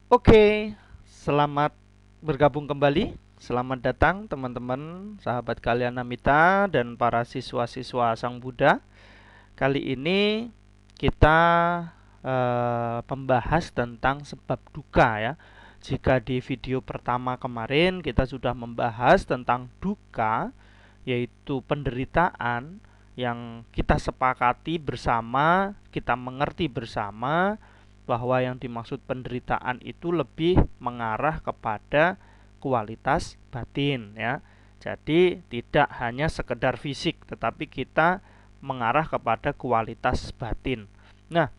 Oke, selamat bergabung kembali. Selamat datang teman-teman, sahabat kalian Namita dan para siswa-siswa Sang Buddha. Kali ini kita membahas tentang sebab duka ya. Jika di video pertama kemarin kita sudah membahas tentang duka, yaitu penderitaan yang kita sepakati bersama, kita mengerti bersama bahwa yang dimaksud penderitaan itu lebih mengarah kepada kualitas batin ya. Jadi tidak hanya sekedar fisik, tetapi kita mengarah kepada kualitas batin. Nah,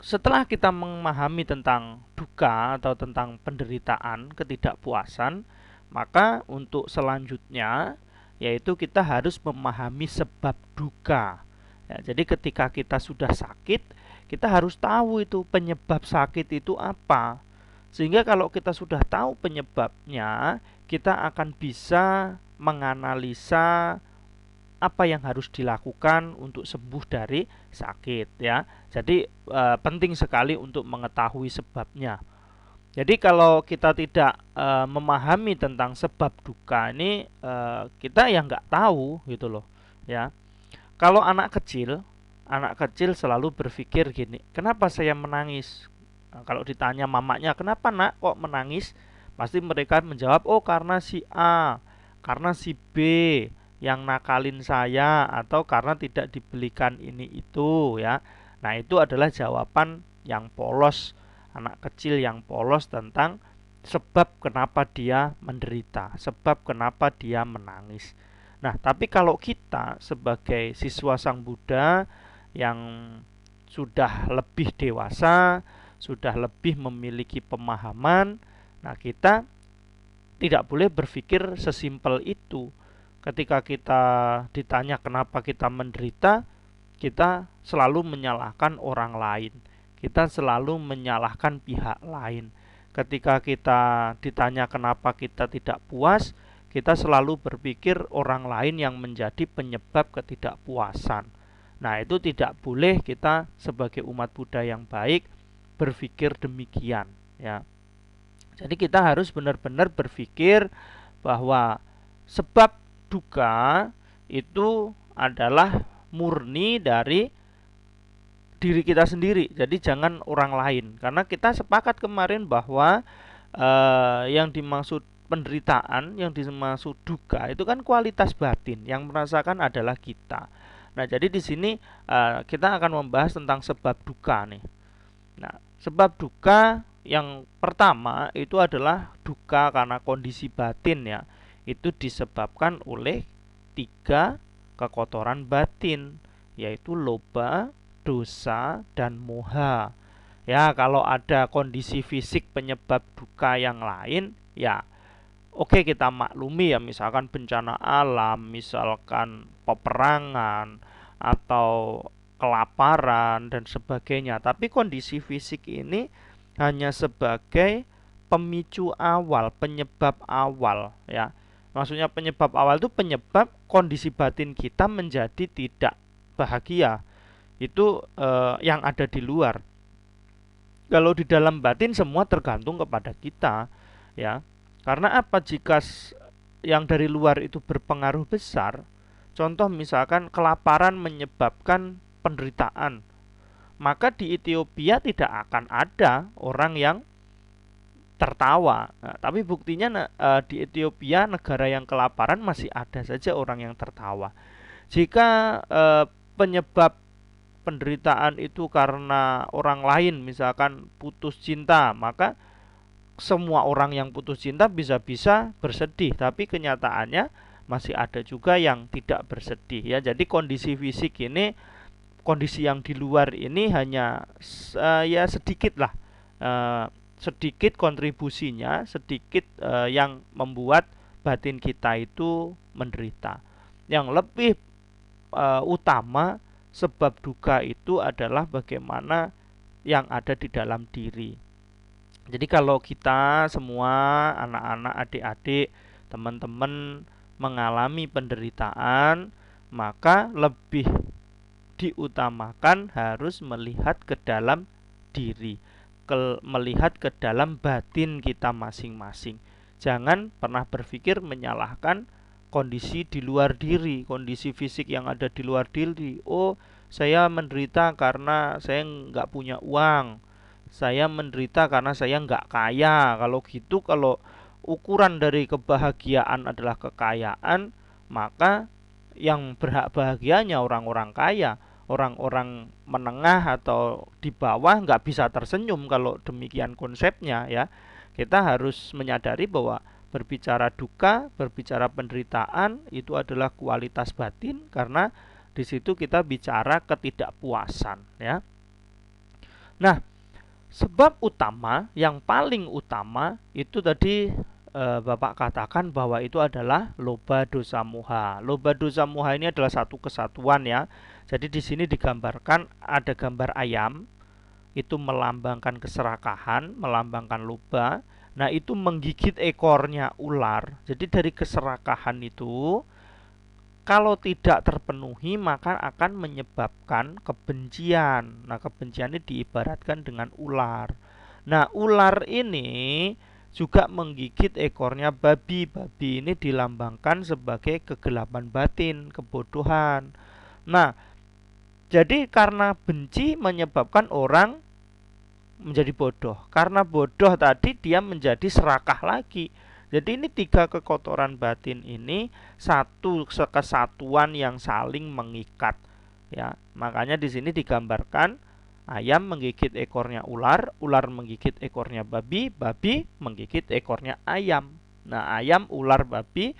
setelah kita memahami tentang duka atau tentang penderitaan, ketidakpuasan, maka untuk selanjutnya yaitu kita harus memahami sebab duka. Ya, jadi ketika kita sudah sakit, kita harus tahu itu penyebab sakit itu apa. Sehingga kalau kita sudah tahu penyebabnya, kita akan bisa menganalisa apa yang harus dilakukan untuk sembuh dari sakit ya. Jadi penting sekali untuk mengetahui sebabnya. Jadi kalau kita tidak memahami tentang sebab duka ini, kita yang nggak tahu gitu loh ya. Kalau anak kecil selalu berpikir gini, kenapa saya menangis? Nah, kalau ditanya mamanya, kenapa nak kok menangis? Pasti mereka menjawab, oh karena si A, karena si B yang nakalin saya, atau karena tidak dibelikan ini itu ya. Nah itu adalah jawaban yang polos, anak kecil yang polos tentang sebab kenapa dia menderita, sebab kenapa dia menangis. Nah, tapi kalau kita sebagai siswa Sang Buddha yang sudah lebih dewasa, sudah lebih memiliki pemahaman, nah kita tidak boleh berpikir sesimpel itu. Ketika kita ditanya kenapa kita menderita, kita selalu menyalahkan orang lain. Kita selalu menyalahkan pihak lain. Ketika kita ditanya kenapa kita tidak puas, kita selalu berpikir orang lain yang menjadi penyebab ketidakpuasan. Nah, itu tidak boleh kita sebagai umat Buddha yang baik berpikir demikian, ya. Jadi kita harus benar-benar berpikir bahwa sebab duka itu adalah murni dari diri kita sendiri. Jadi jangan orang lain. Karena kita sepakat kemarin bahwa yang dimaksud penderitaan, yang dimaksud duka itu kan kualitas batin. Yang merasakan adalah kita. Nah, jadi di sini kita akan membahas tentang sebab duka nih. Nah, sebab duka yang pertama itu adalah duka karena kondisi batin ya. Itu disebabkan oleh tiga kekotoran batin, yaitu loba, dosa, dan moha. Ya, kalau ada kondisi fisik penyebab duka yang lain, ya oke kita maklumi ya, misalkan bencana alam, misalkan peperangan atau kelaparan dan sebagainya. Tapi kondisi fisik ini hanya sebagai pemicu awal, penyebab awal ya. Maksudnya penyebab awal itu penyebab kondisi batin kita menjadi tidak bahagia. Itu yang ada di luar. Kalau di dalam batin semua tergantung kepada kita ya. Karena apa, jika yang dari luar itu berpengaruh besar, contoh misalkan kelaparan menyebabkan penderitaan, maka di Ethiopia tidak akan ada orang yang tertawa. Nah, tapi buktinya di Ethiopia, negara yang kelaparan, masih ada saja orang yang tertawa. Jika penyebab penderitaan itu karena orang lain, misalkan putus cinta, maka semua orang yang putus cinta bisa-bisa bersedih, tapi kenyataannya masih ada juga yang tidak bersedih ya. Jadi kondisi fisik ini, kondisi yang di luar ini hanya ya sedikit lah, sedikit kontribusinya, sedikit yang membuat batin kita itu menderita. Yang lebih utama sebab duka itu adalah bagaimana yang ada di dalam diri. Jadi kalau kita semua, anak-anak, adik-adik, teman-teman mengalami penderitaan, maka lebih diutamakan harus melihat ke dalam diri. melihat ke dalam batin kita masing-masing. Jangan pernah berpikir menyalahkan kondisi di luar diri, kondisi fisik yang ada di luar diri. Oh, saya menderita karena saya nggak punya uang. Saya menderita karena saya nggak kaya. Kalau gitu, kalau ukuran dari kebahagiaan adalah kekayaan, maka yang berhak bahagianya orang-orang kaya. Orang-orang menengah atau di bawah nggak bisa tersenyum kalau demikian konsepnya ya. Kita harus menyadari bahwa berbicara duka, berbicara penderitaan itu adalah kualitas batin, karena di situ kita bicara ketidakpuasan ya. Nah, sebab utama yang paling utama itu tadi Bapak katakan bahwa itu adalah loba dosa muha. Loba dosa muha ini adalah satu kesatuan ya. Jadi di sini digambarkan ada gambar ayam, itu melambangkan keserakahan, melambangkan loba. Nah, itu menggigit ekornya ular. Jadi dari keserakahan itu kalau tidak terpenuhi maka akan menyebabkan kebencian. Nah, kebencian ini diibaratkan dengan ular. Nah, ular ini juga menggigit ekornya babi. Babi ini dilambangkan sebagai kegelapan batin, kebodohan. Nah, jadi karena benci menyebabkan orang menjadi bodoh. Karena bodoh tadi dia menjadi serakah lagi. Jadi ini tiga kekotoran batin ini satu kesatuan yang saling mengikat. Ya, makanya di sini digambarkan ayam menggigit ekornya ular, ular menggigit ekornya babi, babi menggigit ekornya ayam. Nah, ayam, ular, babi,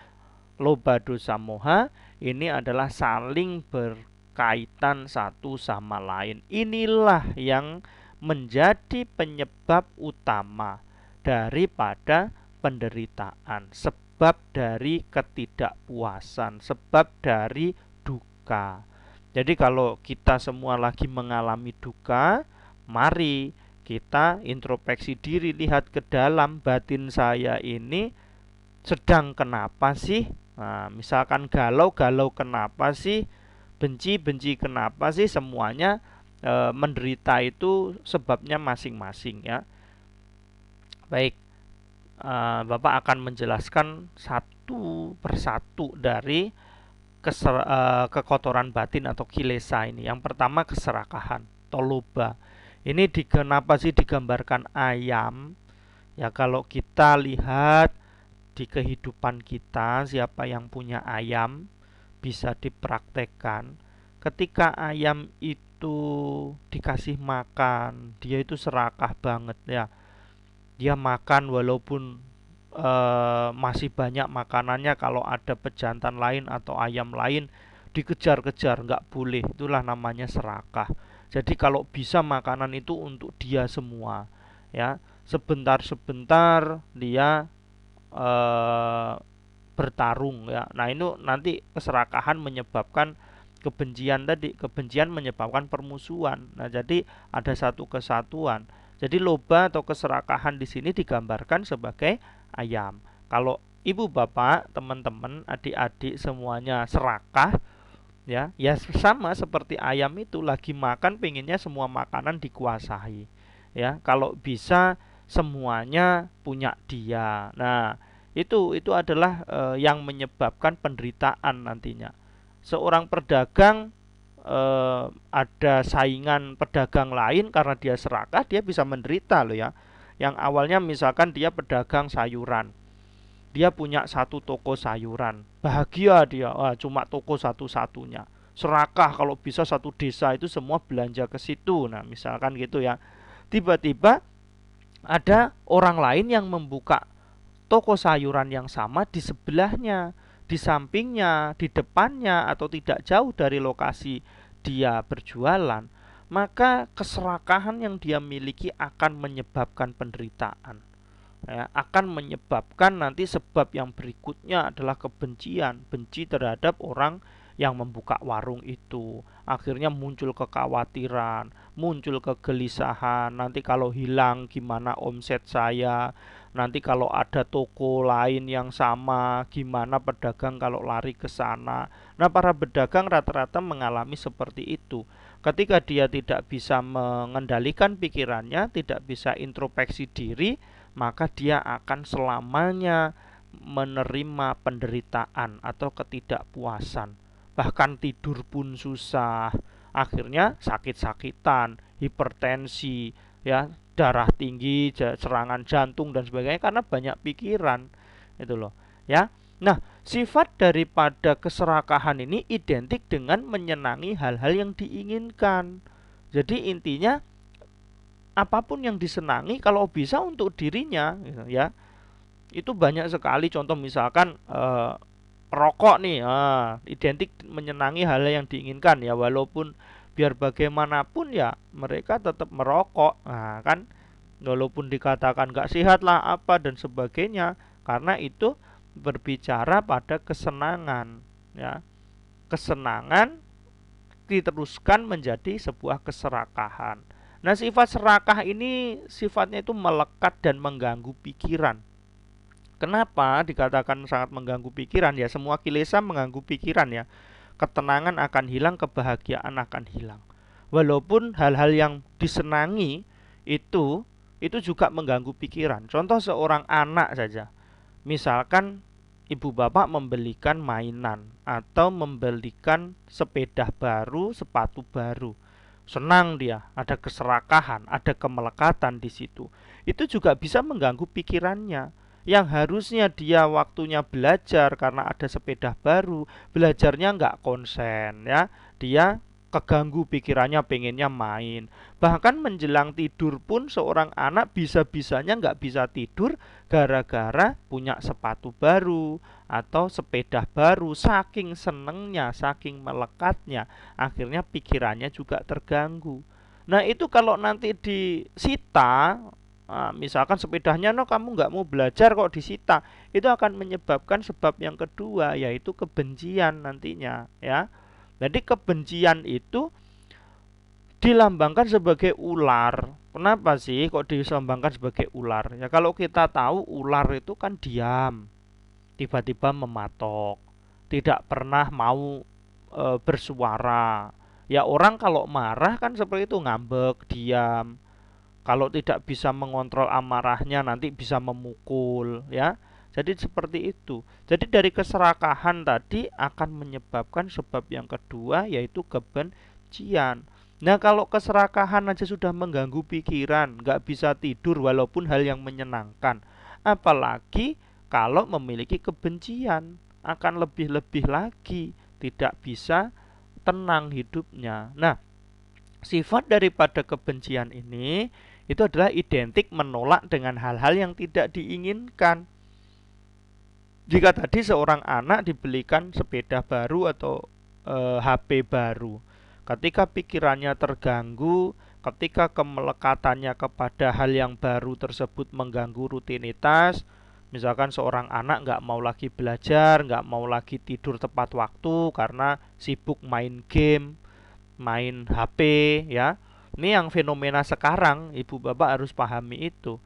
loba dosa moha ini adalah saling berkaitan satu sama lain. Inilah yang menjadi penyebab utama daripada penderitaan, sebab dari ketidakpuasan, sebab dari duka. Jadi kalau kita semua lagi mengalami duka, mari kita introspeksi diri, lihat ke dalam batin saya ini sedang kenapa sih? Nah, misalkan galau, galau kenapa sih? Benci, benci kenapa sih? Semuanya menderita itu sebabnya masing-masing ya. Baik, Bapak akan menjelaskan satu persatu dari kekotoran batin atau kilesa ini. Yang pertama keserakahan, toloba. Ini kenapa sih digambarkan ayam? Ya kalau kita lihat di kehidupan kita, siapa yang punya ayam bisa dipraktekkan. Ketika ayam itu dikasih makan, dia itu serakah banget ya. Dia makan walaupun masih banyak makanannya, kalau ada pejantan lain atau ayam lain dikejar-kejar, nggak boleh, itulah namanya serakah. Jadi kalau bisa makanan itu untuk dia semua ya. Sebentar-sebentar dia eh, bertarung ya. Nah, itu nanti keserakahan menyebabkan kebencian tadi, kebencian menyebabkan permusuhan. Nah, jadi ada satu kesatuan. Jadi loba atau keserakahan di sini digambarkan sebagai ayam. Kalau ibu bapak, teman-teman, adik-adik semuanya serakah ya, ya sama seperti ayam itu lagi makan pengennya semua makanan dikuasai. Ya, kalau bisa semuanya punya dia. Nah, itu adalah yang menyebabkan penderitaan nantinya. Seorang pedagang ada saingan pedagang lain, karena dia serakah dia bisa menderita loh ya. Yang awalnya misalkan dia pedagang sayuran, dia punya satu toko sayuran, bahagia dia, cuma toko satu-satunya. Serakah kalau bisa satu desa itu semua belanja ke situ. Nah, misalkan gitu ya. Tiba-tiba ada orang lain yang membuka toko sayuran yang sama di sebelahnya, di sampingnya, di depannya, atau tidak jauh dari lokasi dia berjualan, maka keserakahan yang dia miliki akan menyebabkan penderitaan. Ya, akan menyebabkan nanti sebab yang berikutnya adalah kebencian, benci terhadap orang yang membuka warung itu. Akhirnya muncul kekhawatiran, muncul kegelisahan, nanti kalau hilang gimana omset saya, nanti kalau ada toko lain yang sama gimana pedagang kalau lari ke sana. Nah, para pedagang rata-rata mengalami seperti itu. Ketika dia tidak bisa mengendalikan pikirannya, tidak bisa introspeksi diri, maka dia akan selamanya menerima penderitaan atau ketidakpuasan. Bahkan tidur pun susah, akhirnya sakit-sakitan, hipertensi, ya, darah tinggi, serangan jantung dan sebagainya karena banyak pikiran. Itu loh, ya. Nah, sifat daripada keserakahan ini identik dengan menyenangi hal-hal yang diinginkan. Jadi intinya apapun yang disenangi kalau bisa untuk dirinya, gitu ya. Itu banyak sekali contoh, misalkan rokok nih, identik menyenangi hal yang diinginkan ya, walaupun biar bagaimanapun ya mereka tetap merokok. Nah, kan walaupun dikatakan gak sehat lah apa dan sebagainya, karena itu berbicara pada kesenangan, ya. Kesenangan diteruskan menjadi sebuah keserakahan. Nah, sifat serakah ini sifatnya itu melekat dan mengganggu pikiran. Kenapa dikatakan sangat mengganggu pikiran? Ya, semua kilesa mengganggu pikiran ya. Ketenangan akan hilang, kebahagiaan akan hilang. Walaupun hal-hal yang disenangi itu juga mengganggu pikiran. Contoh seorang anak saja. Misalkan ibu bapak membelikan mainan atau membelikan sepeda baru, sepatu baru. Senang dia, ada keserakahan, ada kemelekatan di situ. Itu juga bisa mengganggu pikirannya. Yang harusnya dia waktunya belajar karena ada sepeda baru, belajarnya nggak konsen ya. Dia keganggu pikirannya, pengennya main. Bahkan menjelang tidur pun seorang anak bisa-bisanya nggak bisa tidur gara-gara punya sepatu baru atau sepeda baru. Saking senengnya, saking melekatnya, akhirnya pikirannya juga terganggu. Nah, itu kalau nanti disita, misalkan sepedanya no kamu nggak mau belajar kok disita, itu akan menyebabkan sebab yang kedua, yaitu kebencian nantinya ya. Jadi kebencian itu dilambangkan sebagai ular. Kenapa sih kok dilambangkan sebagai ular? Ya kalau kita tahu ular itu kan diam, tiba-tiba mematok, tidak pernah mau bersuara. Ya orang kalau marah kan seperti itu, ngambek, diam. Kalau tidak bisa mengontrol amarahnya nanti bisa memukul ya. Jadi seperti itu. Jadi dari keserakahan tadi akan menyebabkan sebab yang kedua, yaitu kebencian. Nah, kalau keserakahan aja sudah mengganggu pikiran, nggak bisa tidur walaupun hal yang menyenangkan, apalagi kalau memiliki kebencian, akan lebih-lebih lagi tidak bisa tenang hidupnya. Nah, sifat daripada kebencian ini itu adalah identik menolak dengan hal-hal yang tidak diinginkan. Jika tadi seorang anak dibelikan sepeda baru atau HP baru, ketika pikirannya terganggu, ketika kemelekatannya kepada hal yang baru tersebut mengganggu rutinitas, misalkan seorang anak nggak mau lagi belajar, nggak mau lagi tidur tepat waktu karena sibuk main game, main HP ya. Ini yang fenomena sekarang, ibu bapak harus pahami itu.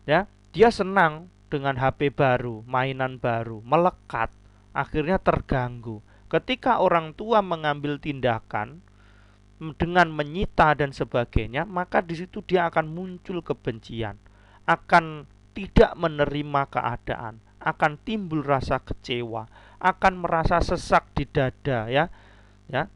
Ya, dia senang dengan HP baru, mainan baru, melekat, akhirnya terganggu. Ketika orang tua mengambil tindakan dengan menyita dan sebagainya, maka di situ dia akan muncul kebencian, akan tidak menerima keadaan, akan timbul rasa kecewa, akan merasa sesak di dada ya. Ya,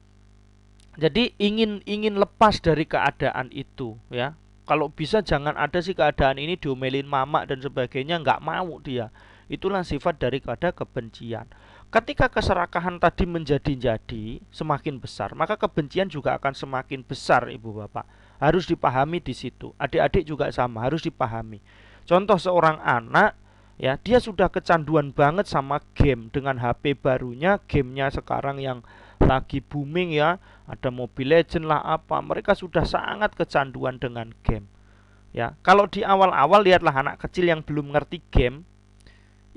jadi ingin lepas dari keadaan itu ya. Kalau bisa jangan ada sih keadaan ini, diomelin mama dan sebagainya, nggak mau dia. Itulah sifat daripada kebencian. Ketika keserakahan tadi menjadi-jadi semakin besar, maka kebencian juga akan semakin besar, ibu bapak. Harus dipahami di situ. Adik-adik juga sama, harus dipahami. Contoh seorang anak ya, dia sudah kecanduan banget sama game. Dengan HP barunya, gamenya sekarang yang lagi booming ya, ada Mobile Legend lah apa, mereka sudah sangat kecanduan dengan game ya. Kalau di awal-awal lihatlah anak kecil yang belum ngerti game,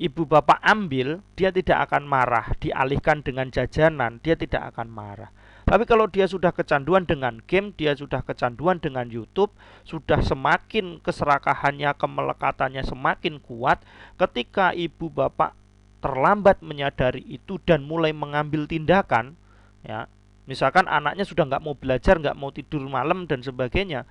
ibu bapak ambil, dia tidak akan marah, dialihkan dengan jajanan, dia tidak akan marah. Tapi kalau dia sudah kecanduan dengan game, dia sudah kecanduan dengan YouTube, sudah semakin keserakahannya, kemelekatannya semakin kuat. Ketika ibu bapak terlambat menyadari itu dan mulai mengambil tindakan, ya, Misalkan anaknya sudah nggak mau belajar, nggak mau tidur malam dan sebagainya,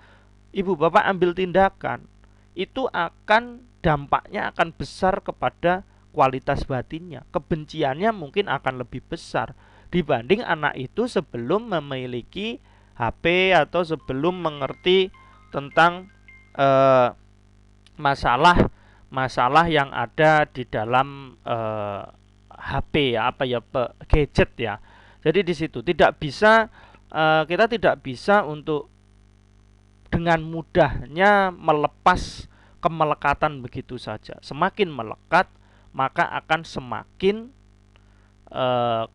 ibu bapak ambil tindakan, itu akan dampaknya akan besar kepada kualitas batinnya. Kebenciannya mungkin akan lebih besar dibanding anak itu sebelum memiliki HP atau sebelum mengerti tentang eh, masalah masalah yang ada di dalam HP ya, apa ya, gadget ya. Jadi di situ tidak bisa, kita tidak bisa untuk dengan mudahnya melepas kemelekatan begitu saja. Semakin melekat, maka akan semakin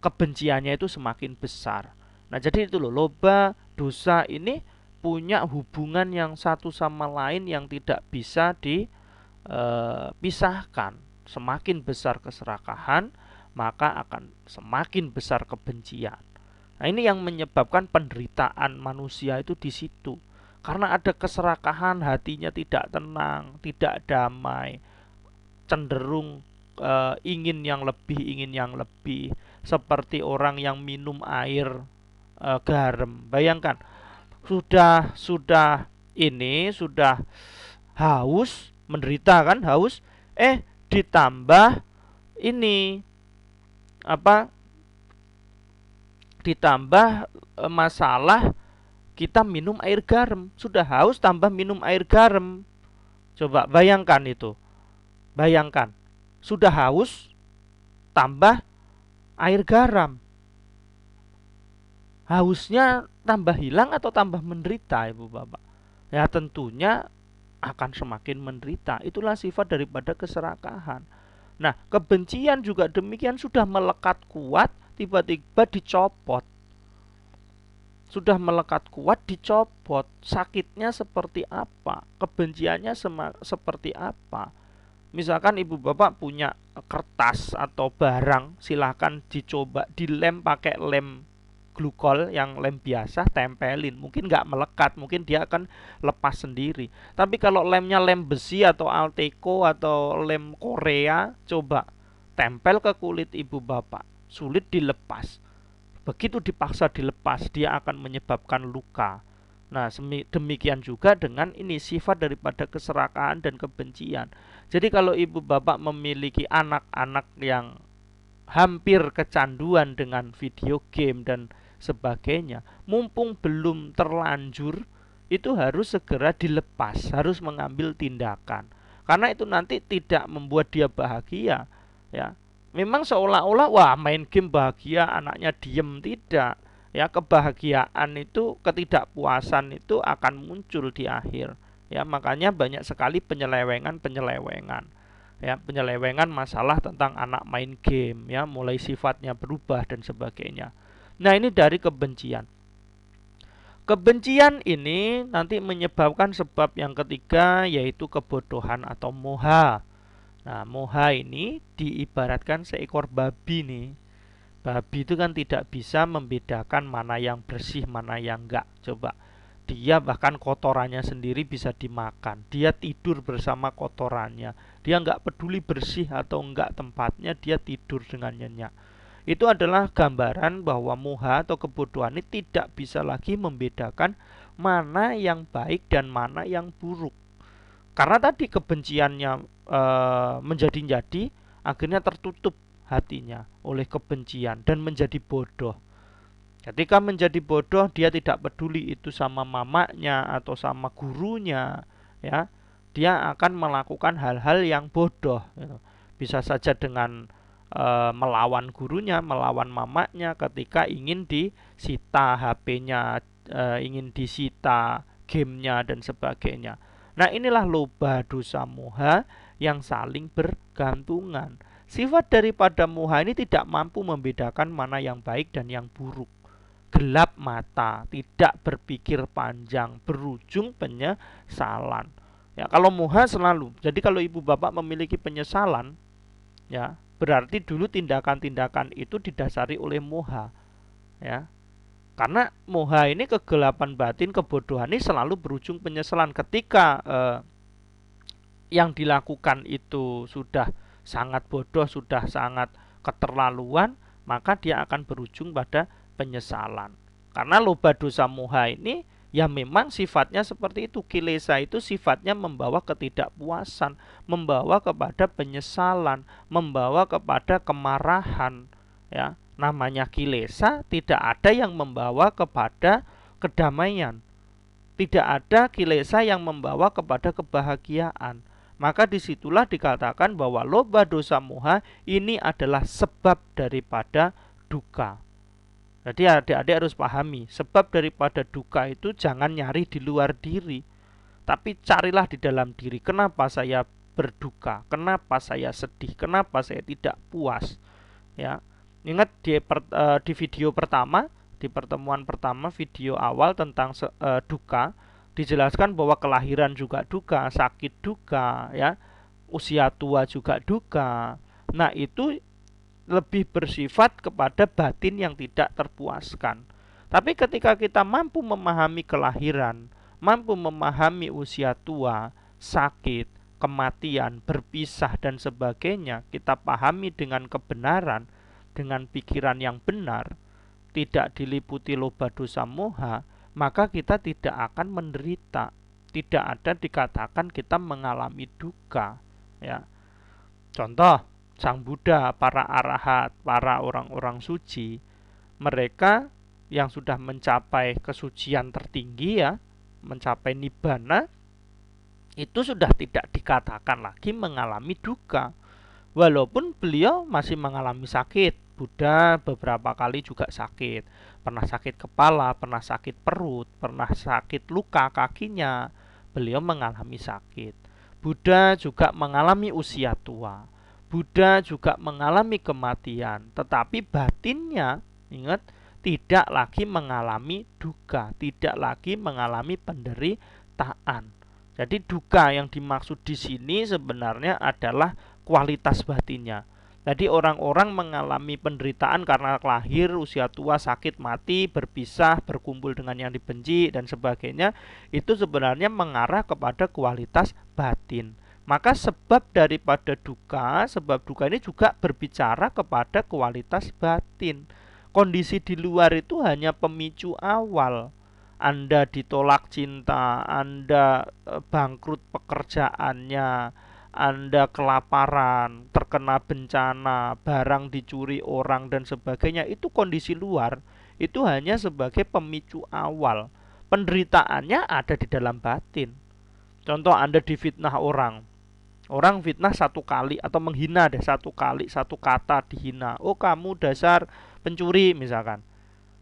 kebenciannya itu semakin besar. Nah, jadi itu loh, loba dosa ini punya hubungan yang satu sama lain yang tidak bisa dipisahkan. Semakin besar keserakahan, maka akan semakin besar kebencian. Nah, ini yang menyebabkan penderitaan manusia itu di situ. Karena ada keserakahan, hatinya tidak tenang, tidak damai, cenderung ingin yang lebih, seperti orang yang minum air garam. Bayangkan, sudah haus, menderita kan, haus, ditambah ini apa? Ditambah masalah kita minum air garam. Sudah haus tambah minum air garam. Coba bayangkan itu. Bayangkan, sudah haus tambah air garam. Hausnya tambah hilang atau tambah menderita, Ibu Bapak? Ya tentunya akan semakin menderita. Itulah sifat daripada keserakahan. Nah, kebencian juga demikian, sudah melekat kuat, tiba-tiba dicopot. Sudah melekat kuat, dicopot. Sakitnya seperti apa? Kebenciannya seperti apa? Misalkan ibu bapak punya kertas atau barang, silahkan dicoba dilem pakai lem glukol, yang lem biasa, tempelin, mungkin nggak melekat, mungkin dia akan lepas sendiri. Tapi kalau lemnya lem besi atau Alteco atau lem Korea, coba tempel ke kulit ibu bapak, sulit dilepas. Begitu dipaksa dilepas, dia akan menyebabkan luka. Nah, demikian juga dengan ini, sifat daripada keserakahan dan kebencian. Jadi kalau ibu bapak memiliki anak-anak yang hampir kecanduan dengan video game dan sebagainya, mumpung belum terlanjur, itu harus segera dilepas, harus mengambil tindakan. Karena itu nanti tidak membuat dia bahagia, ya. Memang seolah-olah wah main game bahagia, anaknya diem, tidak. Ya, kebahagiaan itu, ketidakpuasan itu akan muncul di akhir. Ya, makanya banyak sekali penyelewengan-penyelewengan. Ya, penyelewengan masalah tentang anak main game, ya, mulai sifatnya berubah dan sebagainya. Nah, ini dari kebencian. Kebencian ini nanti menyebabkan sebab yang ketiga, yaitu kebodohan atau moha. Nah, moha ini diibaratkan seekor babi nih. Babi itu kan tidak bisa membedakan mana yang bersih, mana yang enggak. Coba, dia bahkan kotorannya sendiri bisa dimakan. Dia tidur bersama kotorannya. Dia enggak peduli bersih atau enggak tempatnya, dia tidur dengan nyenyak. Itu adalah gambaran bahwa moha atau kebodohan ini tidak bisa lagi membedakan mana yang baik dan mana yang buruk. Karena tadi kebenciannya menjadi-jadi, akhirnya tertutup hatinya oleh kebencian dan menjadi bodoh. Ketika menjadi bodoh, dia tidak peduli itu sama mamanya atau sama gurunya, ya. Dia akan melakukan hal-hal yang bodoh, gitu. Bisa saja dengan melawan gurunya, melawan mamanya ketika ingin disita HP-nya, ingin disita gamenya dan sebagainya. Nah, inilah loba dosa moha yang saling bergantungan. Sifat daripada moha ini tidak mampu membedakan mana yang baik dan yang buruk. Gelap mata, tidak berpikir panjang, berujung penyesalan. Ya, kalau moha selalu. Jadi kalau ibu bapak memiliki penyesalan, ya, berarti dulu tindakan-tindakan itu didasari oleh moha, ya. Karena moha ini, kegelapan batin, kebodohan ini selalu berujung penyesalan. Ketika yang dilakukan itu sudah sangat bodoh, sudah sangat keterlaluan, maka dia akan berujung pada penyesalan. Karena loba dosa moha ini ya memang sifatnya seperti itu. Kilesa itu sifatnya membawa ketidakpuasan, membawa kepada penyesalan, membawa kepada kemarahan. Ya, namanya kilesa tidak ada yang membawa kepada kedamaian. Tidak ada kilesa yang membawa kepada kebahagiaan. Maka disitulah dikatakan bahwa loba dosa moha ini adalah sebab daripada duka. Jadi adik-adik harus pahami, sebab daripada duka itu jangan nyari di luar diri, tapi carilah di dalam diri. Kenapa saya berduka? Kenapa saya sedih? Kenapa saya tidak puas? Ya, ingat di video pertama, di pertemuan pertama, video awal tentang duka, dijelaskan bahwa kelahiran juga duka, sakit duka, ya, usia tua juga duka. Nah, itu lebih bersifat kepada batin yang tidak terpuaskan. Tapi ketika kita mampu memahami kelahiran, mampu memahami usia tua, sakit, kematian, berpisah dan sebagainya, kita pahami dengan kebenaran, dengan pikiran yang benar, tidak diliputi loba dosa moha, maka kita tidak akan menderita. Tidak ada dikatakan kita mengalami duka, ya. Contoh, Sang Buddha, para arahat, para orang-orang suci, mereka yang sudah mencapai kesucian tertinggi, ya, mencapai nibbana, itu sudah tidak dikatakan lagi mengalami duka. Walaupun beliau masih mengalami sakit. Buddha beberapa kali juga sakit. Pernah sakit kepala, pernah sakit perut, pernah sakit luka kakinya. Beliau mengalami sakit. Buddha juga mengalami usia tua. Buddha juga mengalami kematian. Tetapi batinnya, ingat, tidak lagi mengalami duka, tidak lagi mengalami penderitaan. Jadi duka yang dimaksud di sini sebenarnya adalah kualitas batinnya. Jadi orang-orang mengalami penderitaan karena lahir, usia tua, sakit, mati, berpisah, berkumpul dengan yang dibenci dan sebagainya, itu sebenarnya mengarah kepada kualitas batin. Maka sebab daripada duka, sebab duka ini juga berbicara kepada kualitas batin. Kondisi di luar itu hanya pemicu awal. Anda ditolak cinta, Anda bangkrut pekerjaannya, Anda kelaparan, terkena bencana, barang dicuri orang dan sebagainya, itu kondisi luar. Itu hanya sebagai pemicu awal. Penderitaannya ada di dalam batin. Contoh, Anda difitnah orang. Orang fitnah satu kali atau menghina deh satu kali, satu kata dihina. Oh, kamu dasar pencuri misalkan.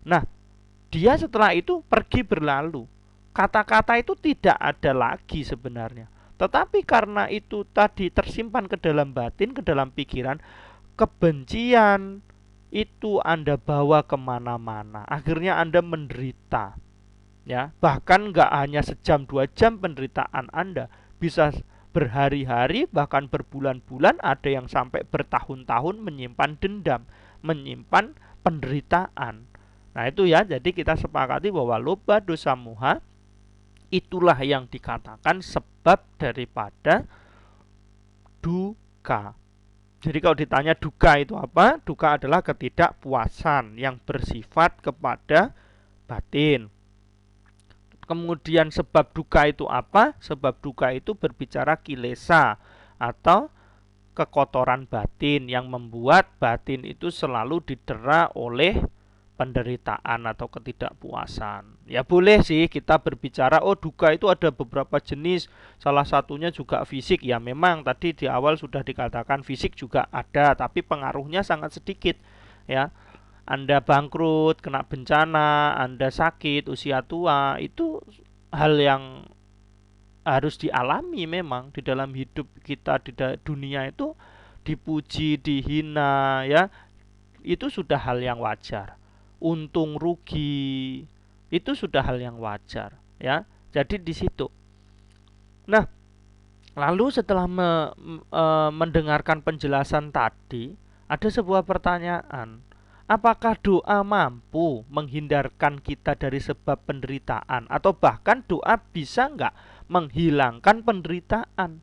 Nah, dia setelah itu pergi berlalu. Kata-kata itu tidak ada lagi sebenarnya. Tetapi karena itu tadi tersimpan ke dalam batin, ke dalam pikiran, kebencian itu Anda bawa kemana-mana. Akhirnya Anda menderita. Ya, bahkan nggak hanya sejam 2 jam penderitaan Anda, bisa berhari-hari bahkan berbulan-bulan, ada yang sampai bertahun-tahun menyimpan dendam, menyimpan penderitaan. Nah itu ya, jadi kita sepakati bahwa loba dosa moha itulah yang dikatakan sebab daripada duka. Jadi kalau ditanya duka itu apa? Duka adalah ketidakpuasan yang bersifat kepada batin. Kemudian sebab duka itu apa? Sebab duka itu berbicara kilesa atau kekotoran batin yang membuat batin itu selalu didera oleh penderitaan atau ketidakpuasan. Ya boleh sih kita berbicara, oh duka itu ada beberapa jenis, salah satunya juga fisik. Ya memang tadi di awal sudah dikatakan fisik juga ada, tapi pengaruhnya sangat sedikit. Ya, Anda bangkrut, kena bencana, Anda sakit, usia tua, itu hal yang harus dialami memang di dalam hidup kita di dunia itu. Dipuji, dihina, ya itu sudah hal yang wajar. Untung rugi itu sudah hal yang wajar, ya. Jadi di situ. Nah, lalu setelah mendengarkan penjelasan tadi, ada sebuah pertanyaan. Apakah doa mampu menghindarkan kita dari sebab penderitaan? Atau bahkan doa bisa nggak menghilangkan penderitaan?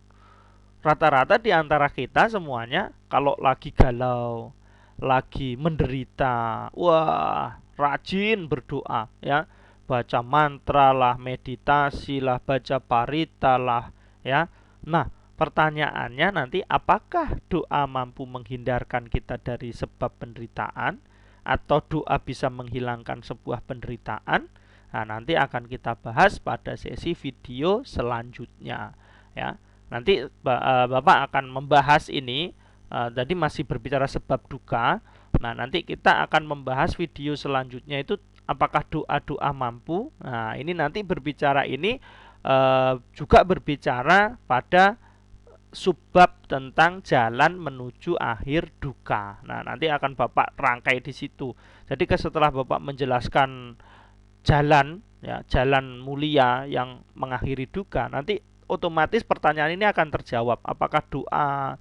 Rata-rata di antara kita semuanya kalau lagi galau, lagi menderita, wah rajin berdoa ya. Baca mantra lah, meditasi lah, baca parita lah ya. Nah, pertanyaannya nanti apakah doa mampu menghindarkan kita dari sebab penderitaan atau doa bisa menghilangkan sebuah penderitaan? Nah, nanti akan kita bahas pada sesi video selanjutnya ya. Nanti Bapak akan membahas ini. Tadi masih berbicara sebab duka. Nah, nanti kita akan membahas video selanjutnya itu apakah doa-doa mampu. Nah, ini nanti berbicara ini juga berbicara pada subbab tentang jalan menuju akhir duka. Nah, nanti akan Bapak rangkai di situ. Jadi setelah Bapak menjelaskan jalan ya, jalan mulia yang mengakhiri duka, nanti otomatis pertanyaan ini akan terjawab. Apakah doa,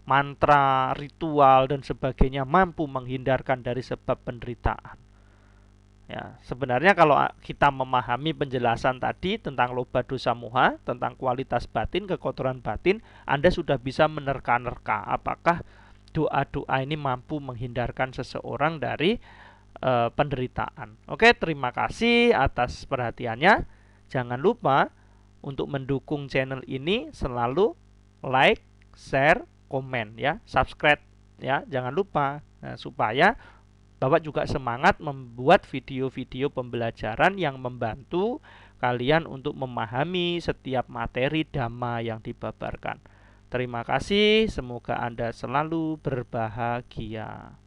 mantra, ritual dan sebagainya mampu menghindarkan dari sebab penderitaan? Ya, sebenarnya kalau kita memahami penjelasan tadi tentang loba dosa muha, tentang kualitas batin, kekotoran batin, Anda sudah bisa menerka-nerka apakah doa-doa ini mampu menghindarkan seseorang dari penderitaan. Oke, terima kasih atas perhatiannya. Jangan lupa untuk mendukung channel ini selalu like, share, komen ya, subscribe ya, jangan lupa. Nah, supaya Bapak juga semangat membuat video-video pembelajaran yang membantu kalian untuk memahami setiap materi dhamma yang dibabarkan. Terima kasih, semoga Anda selalu berbahagia.